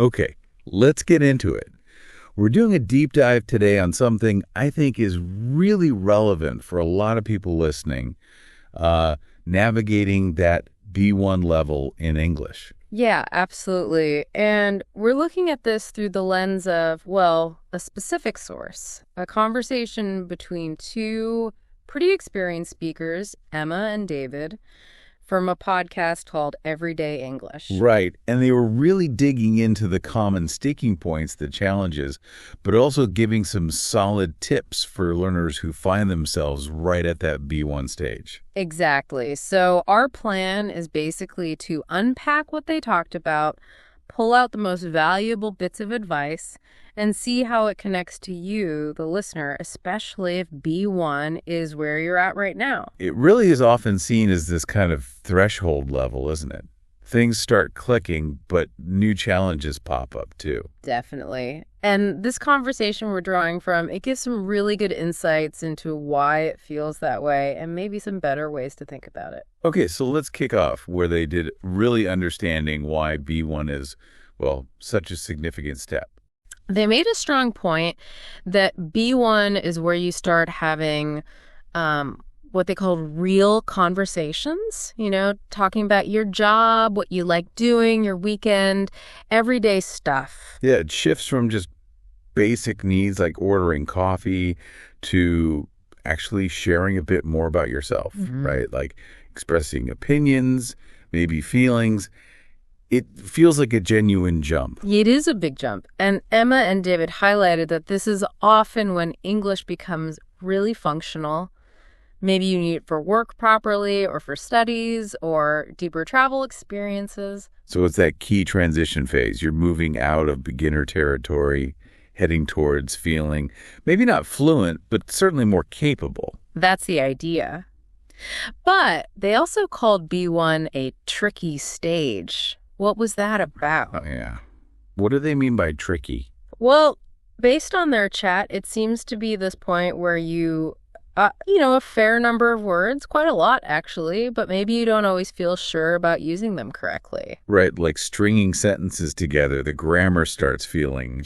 Okay, let's get into it. We're doing a deep dive today on something I think is really relevant for a lot of people listening, navigating that B1 level in English. Yeah, absolutely. And we're looking at this through the lens of, well, a specific source, a conversation between two pretty experienced speakers, Emma and David, from a podcast called Everyday English. Right, and they were really digging into the common sticking points, the challenges, but also giving some solid tips for learners who find themselves right at that B1 stage. Exactly. So our plan is basically to unpack what they talked about, pull out the most valuable bits of advice, and see how it connects to you, the listener, especially if B1 is where you're at right now. It really is often seen as this kind of threshold level, isn't it? Things start clicking, but new challenges pop up too. Definitely. And this conversation we're drawing from, it gives some really good insights into why it feels that way and maybe some better ways to think about it. Okay, so let's kick off where they did really understanding why B1 is, well, such a significant step. They made a strong point that B1 is where you start having what they call real conversations, talking about your job, what you like doing, your weekend, everyday stuff. Yeah, it shifts from just basic needs like ordering coffee to actually sharing a bit more about yourself, right? Like expressing opinions, maybe feelings. It feels like a genuine jump. It is a big jump. And Emma and David highlighted that this is often when English becomes really functional. Maybe you need it for work properly or for studies or deeper travel experiences. So it's that key transition phase. You're moving out of beginner territory, heading towards feeling maybe not fluent, but certainly more capable. That's the idea. But they also called B1 a tricky stage. What was that about? Oh, yeah. What do they mean by tricky? Well, based on their chat, it seems to be this point where a fair number of words, quite a lot actually, but maybe you don't always feel sure about using them correctly. Right, like stringing sentences together, the grammar starts feeling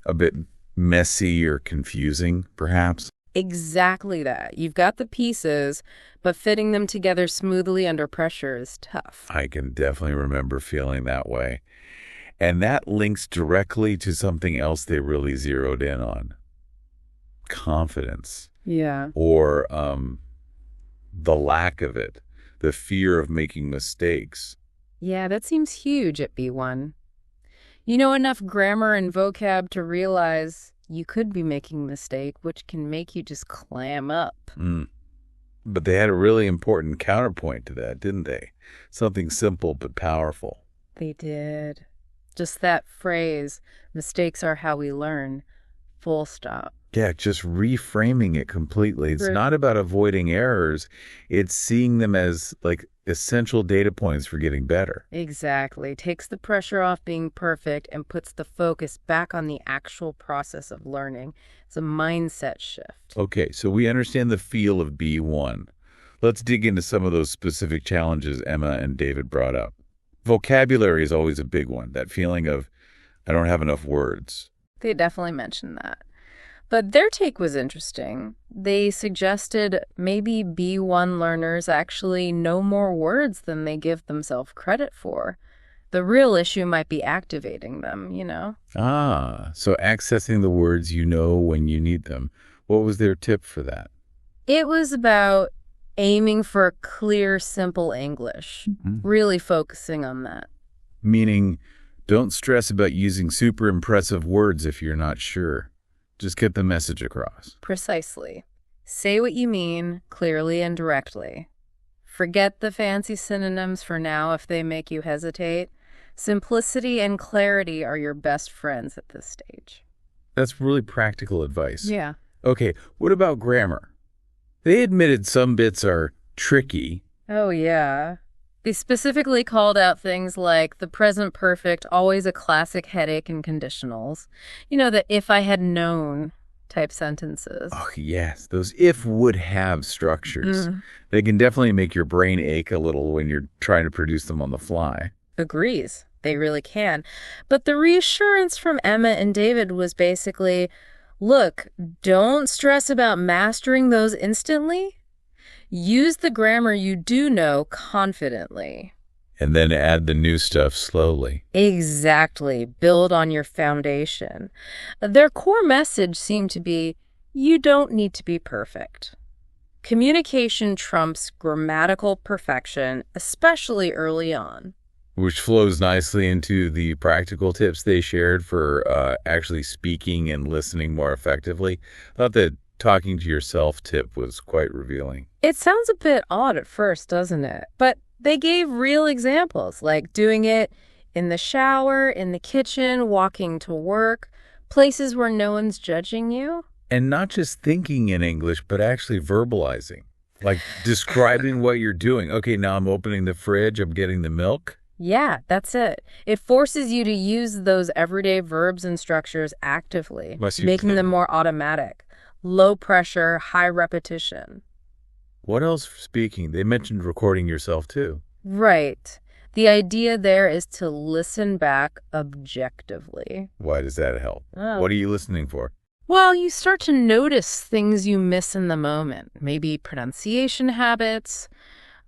a bit messy or confusing, perhaps. Exactly that. You've got the pieces, but fitting them together smoothly under pressure is tough. I can definitely remember feeling that way. And that links directly to something else they really zeroed in on. Confidence. Yeah. Or the lack of it, the fear of making mistakes. Yeah, that seems huge at B1. You know enough grammar and vocab to realize you could be making a mistake, which can make you just clam up. But they had a really important counterpoint to that, didn't they? Something simple but powerful. They did. Just that phrase, mistakes are how we learn, full stop. Yeah, just reframing it completely. It's not about avoiding errors. It's seeing them as like essential data points for getting better. Exactly. Takes the pressure off being perfect and puts the focus back on the actual process of learning. It's a mindset shift. Okay, so we understand the feel of B1. Let's dig into some of those specific challenges Emma and David brought up. Vocabulary is always a big one, that feeling of, I don't have enough words. They definitely mentioned that. But their take was interesting. They suggested maybe B1 learners actually know more words than they give themselves credit for. The real issue might be activating them, So accessing the words you know when you need them. What was their tip for that? It was about aiming for clear, simple English, really focusing on that. Meaning, don't stress about using super impressive words if you're not sure. Just get the message across. Precisely. Say what you mean clearly and directly. Forget the fancy synonyms for now if they make you hesitate. Simplicity and clarity are your best friends at this stage. That's really practical advice. Yeah. Okay, what about grammar? They admitted some bits are tricky. Oh, yeah. They specifically called out things like the present perfect, always a classic headache in conditionals. The if I had known type sentences. Oh, yes. Those if would have structures. They can definitely make your brain ache a little when you're trying to produce them on the fly. Agrees. They really can. But the reassurance from Emma and David was basically, look, don't stress about mastering those instantly. Use the grammar you do know confidently. And then add the new stuff slowly. Exactly. Build on your foundation. Their core message seemed to be, you don't need to be perfect. Communication trumps grammatical perfection, especially early on. Which flows nicely into the practical tips they shared for actually speaking and listening more effectively. I thought that talking to yourself tip was quite revealing. It sounds a bit odd at first, doesn't it? But they gave real examples, like doing it in the shower, in the kitchen, walking to work, places where no one's judging you. And not just thinking in English, but actually verbalizing, like describing what you're doing. Okay, now I'm opening the fridge, I'm getting the milk. Yeah, that's it. It forces you to use those everyday verbs and structures actively, making them more automatic. Low pressure, high repetition. What else for speaking? They mentioned recording yourself too. Right. The idea there is to listen back objectively. Why does that help? Oh. What are you listening for? Well, you start to notice things you miss in the moment. Maybe pronunciation habits,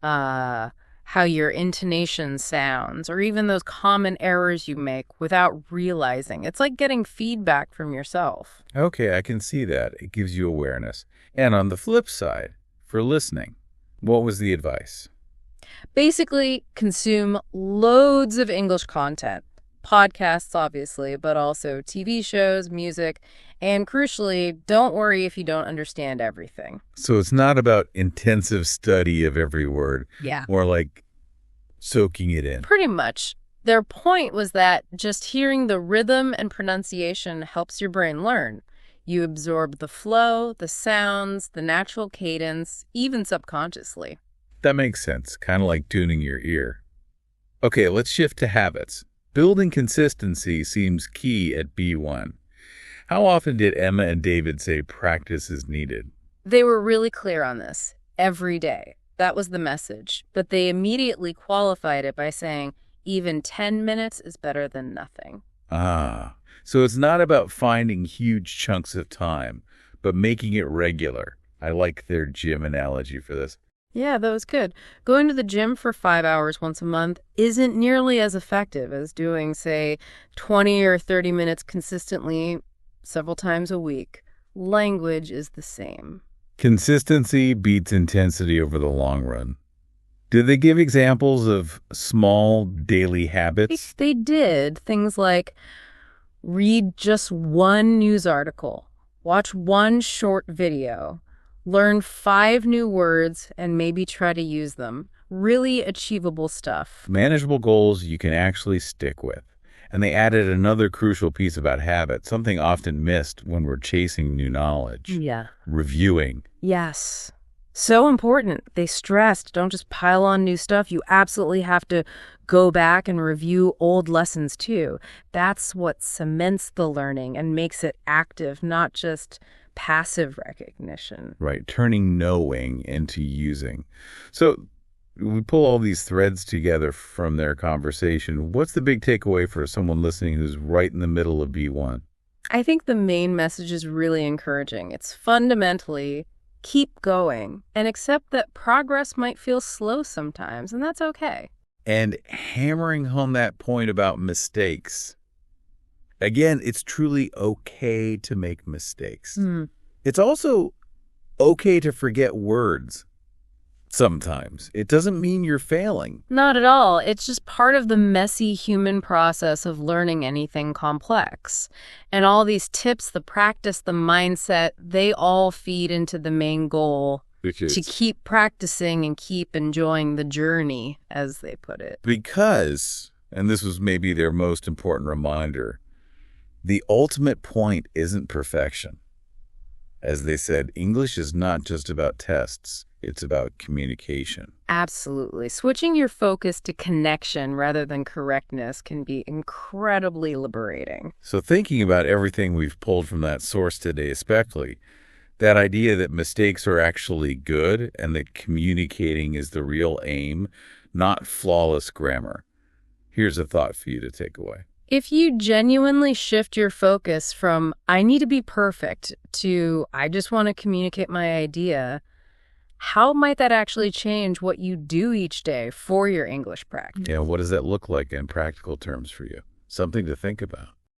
how your intonation sounds, or even those common errors you make without realizing. It's like getting feedback from yourself. Okay, I can see that. It gives you awareness. And on the flip side, for listening, what was the advice? Basically, consume loads of English content. Podcasts, obviously, but also TV shows, music, and crucially, don't worry if you don't understand everything. So it's not about intensive study of every word. Yeah. More like soaking it in. Pretty much. Their point was that just hearing the rhythm and pronunciation helps your brain learn. You absorb the flow, the sounds, the natural cadence, even subconsciously. That makes sense, kind of like tuning your ear. Okay, let's shift to habits. Building consistency seems key at B1. How often did Emma and David say practice is needed? They were really clear on this. Every day. That was the message. But they immediately qualified it by saying, even 10 minutes is better than nothing. Ah, so it's not about finding huge chunks of time, but making it regular. I like their gym analogy for this. Yeah, that was good. Going to the gym for 5 hours once a month isn't nearly as effective as doing, say, 20 or 30 minutes consistently several times a week. Language is the same. Consistency beats intensity over the long run. Did they give examples of small daily habits? They did. Things like read just one news article, watch one short video, learn 5 new words, and maybe try to use them. Really achievable stuff. Manageable goals you can actually stick with. And they added another crucial piece about habit, something often missed when we're chasing new knowledge. Yeah. Reviewing. Yes. So important. They stressed, don't just pile on new stuff. You absolutely have to go back and review old lessons too. That's what cements the learning and makes it active, not just passive recognition. Right, turning knowing into using. So we pull all these threads together from their conversation. What's the big takeaway for someone listening who's right in the middle of B1? I think the main message is really encouraging. It's fundamentally keep going and accept that progress might feel slow sometimes, and that's okay. And hammering home that point about mistakes. Again, it's truly okay to make mistakes. It's also okay to forget words sometimes. It doesn't mean you're failing. Not at all. It's just part of the messy human process of learning anything complex. And all these tips, the practice, the mindset, they all feed into the main goal, Which is to keep practicing and keep enjoying the journey, as they put it. because, and this was maybe their most important reminder, the ultimate point isn't perfection. As they said, English is not just about tests. It's about communication. Absolutely. Switching your focus to connection rather than correctness can be incredibly liberating. So thinking about everything we've pulled from that source today, especially that idea that mistakes are actually good and that communicating is the real aim, not flawless grammar. Here's a thought for you to take away. If you genuinely shift your focus from I need to be perfect to I just want to communicate my idea, how might that actually change what you do each day for your English practice? What does that look like in practical terms for you? Something to think about.